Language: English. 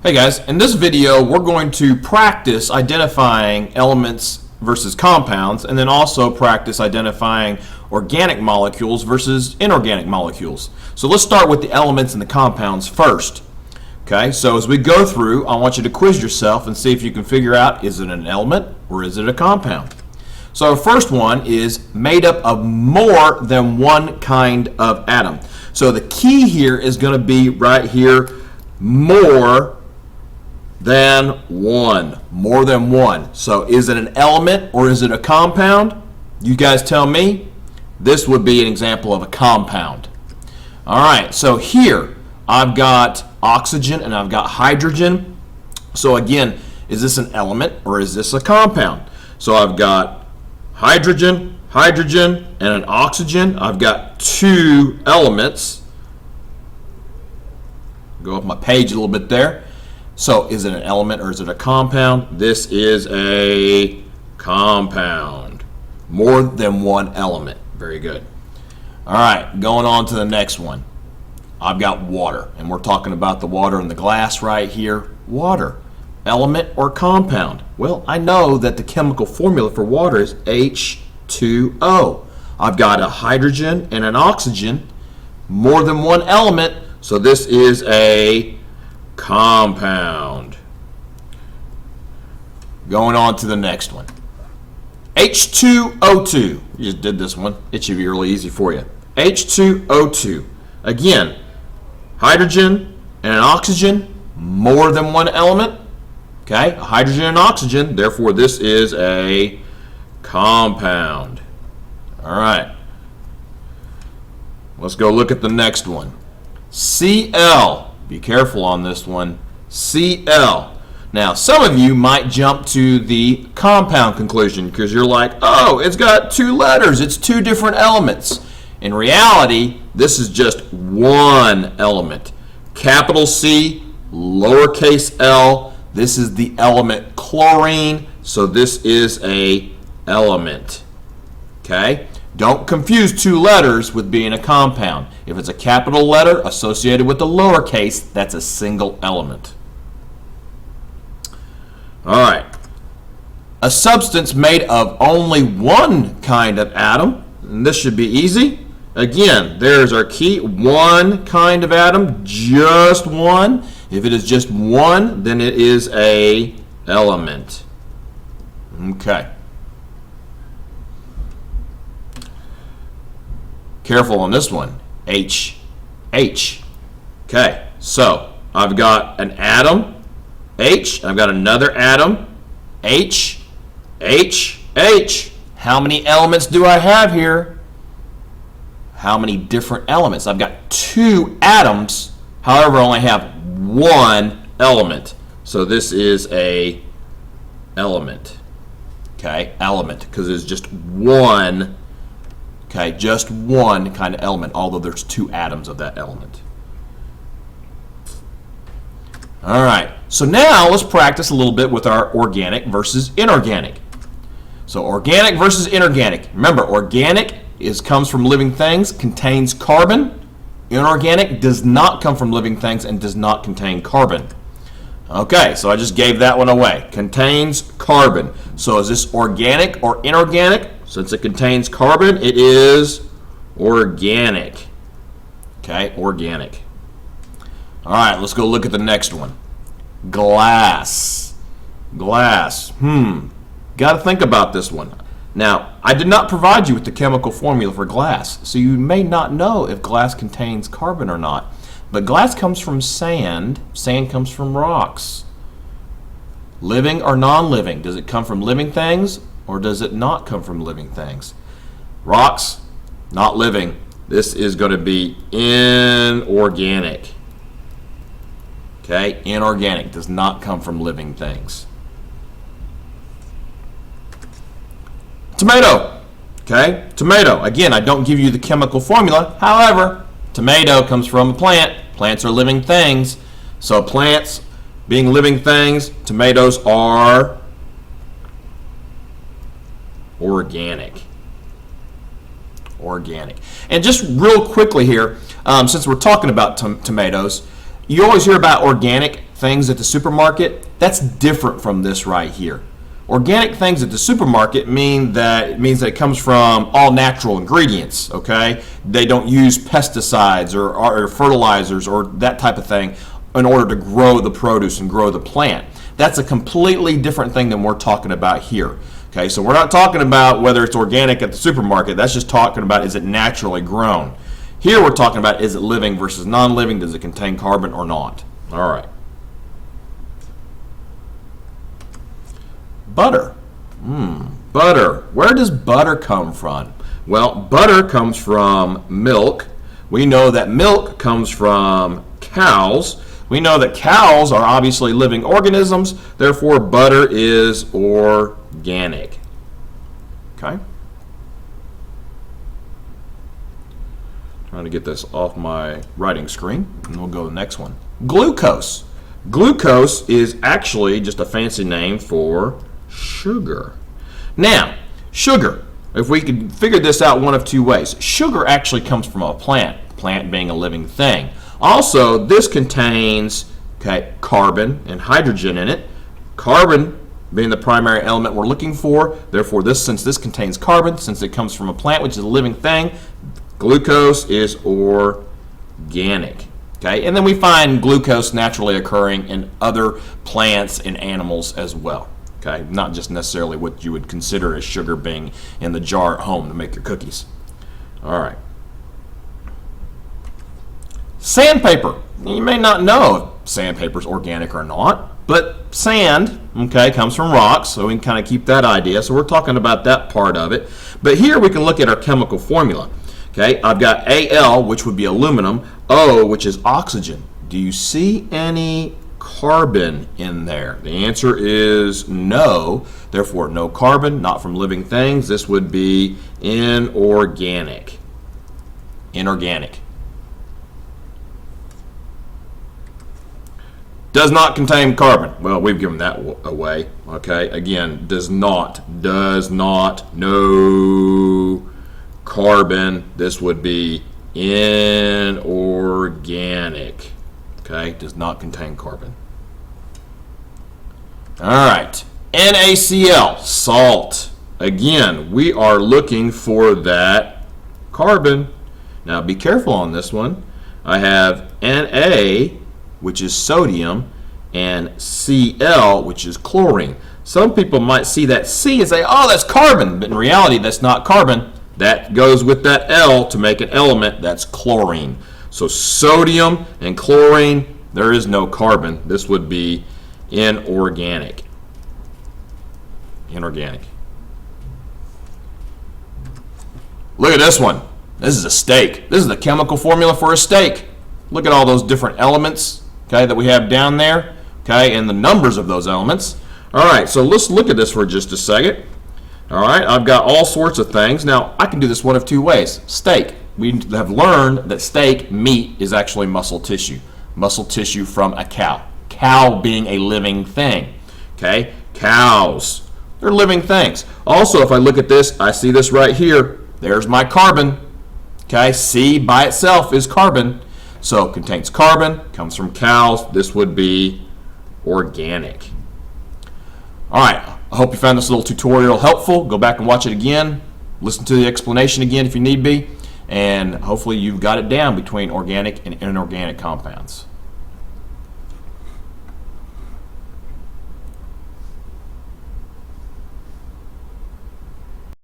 Hey guys, in this video we're going to practice identifying elements versus compounds, and then also practice identifying organic molecules versus inorganic molecules. So let's start with the elements and the compounds first. Okay, so as we go through, I want you to quiz yourself and see if you can figure out, is it an element or is it a compound? So our first one is made up of more than one kind of atom. So the key here is going to be right here, more than one. More than one. So is it an element or is it a compound? You guys tell me. This would be an example of a compound. All right, so here I've got oxygen and I've got hydrogen. So again, is this an element or is this a compound? So I've got hydrogen, hydrogen, and an oxygen. I've got two elements. Go up my page a little bit there. So is it an element or is it a compound? This is a compound. More than one element. Very good. All right, going on to the next one. I've got water, and we're talking about the water in the glass right here. Water, element or compound? Well, I know that the chemical formula for water is H2O. I've got a hydrogen and an oxygen, more than one element, so this is a compound. Going on to the next one. H2O2. You just did this one. It should be really easy for you. H2O2. Again, hydrogen and an oxygen, more than one element. Okay, a hydrogen and oxygen, therefore this is a compound. All right. Let's go look at the next one. Cl. Be careful on this one. Cl. Now, some of you might jump to the compound conclusion because you're like, oh, it's got two letters. It's two different elements. In reality, this is just one element. Capital C, lowercase l. This is the element chlorine, so this is a element. Okay? Don't confuse two letters with being a compound. If it's a capital letter associated with the lowercase, that's a single element. All right. A substance made of only one kind of atom, and this should be easy. Again, there's our key, one kind of atom, just one. If it is just one, then it is a element. Okay. Careful on this one. H. Okay, so I've got an atom, H. I've got another atom, H. How many elements do I have here? How many different elements? I've got two atoms, however, I only have one element. So this is a element. Okay, element, because there's just one. Okay, just one kind of element, although there's two atoms of that element. All right, so now let's practice a little bit with our organic versus inorganic. So organic versus inorganic. Remember, organic comes from living things, contains carbon. Inorganic does not come from living things and does not contain carbon. Okay, so I just gave that one away. Contains carbon. So is this organic or inorganic? Since it contains carbon, it is organic. Okay, organic. All right, let's go look at the next one. Glass. Glass. Got to think about this one. Now, I did not provide you with the chemical formula for glass, so you may not know if glass contains carbon or not. But glass comes from sand. Sand comes from rocks. Living or non-living? Does it come from living things or does it not come from living things? Rocks, not living. This is going to be inorganic. Okay, inorganic does not come from living things. Tomato. Okay, tomato. Again, I don't give you the chemical formula. However, tomato comes from a plant. Plants are living things. So plants being living things, tomatoes are organic. Organic. And just real quickly here, since we're talking about tomatoes, you always hear about organic things at the supermarket, that's different from this right here. Organic things at the supermarket means that it comes from all natural ingredients, okay? They don't use pesticides or fertilizers or that type of thing in order to grow the produce and grow the plant. That's a completely different thing than we're talking about here. Okay, so we're not talking about whether it's organic at the supermarket. That's just talking about, is it naturally grown? Here we're talking about, is it living versus non-living? Does it contain carbon or not? All right. Butter. Butter. Where does butter come from? Well, butter comes from milk. We know that milk comes from cows. We know that cows are obviously living organisms. Therefore, butter is organic. Okay? Trying to get this off my writing screen, and we'll go to the next one. Glucose. Glucose is actually just a fancy name for sugar. Now, sugar, if we could figure this out one of two ways. Sugar actually comes from a plant being a living thing. Also, this contains carbon and hydrogen in it. Carbon being the primary element we're looking for. Therefore, since this contains carbon, since it comes from a plant, which is a living thing, glucose is organic. Okay, and then we find glucose naturally occurring in other plants and animals as well. Okay, not just necessarily what you would consider as sugar being in the jar at home to make your cookies. All right. Sandpaper. You may not know if sandpaper is organic or not, but sand, comes from rocks, so we can kind of keep that idea. So we're talking about that part of it. But here we can look at our chemical formula. Okay, I've got Al, which would be aluminum, O, which is oxygen. Do you see any carbon in there? The answer is no. Therefore, no carbon, not from living things. This would be inorganic. Inorganic. Does not contain carbon. Well, we've given that away. Okay, again, does not, no carbon. This would be inorganic. Okay, does not contain carbon. All right, NaCl, salt. Again, we are looking for that carbon. Now, be careful on this one. I have Na, which is sodium, and Cl, which is chlorine. Some people might see that C and say, oh, that's carbon, but in reality, that's not carbon. That goes with that L to make an element. That's chlorine. So sodium and chlorine, there is no carbon. This would be inorganic. Inorganic. Look at this one. This is a steak. This is the chemical formula for a steak. Look at all those different elements, that we have down there, and the numbers of those elements. All right, so let's look at this for just a second. All right, I've got all sorts of things. Now, I can do this one of two ways. Steak. We have learned that steak, meat, is actually muscle tissue. Muscle tissue from a cow. Cow being a living thing. Cows. They're living things. Also, if I look at this, I see this right here. There's my carbon. C by itself is carbon. So it contains carbon, comes from cows. This would be organic. All right, I hope you found this little tutorial helpful. Go back and watch it again. Listen to the explanation again if you need be. And hopefully you've got it down between organic and inorganic compounds.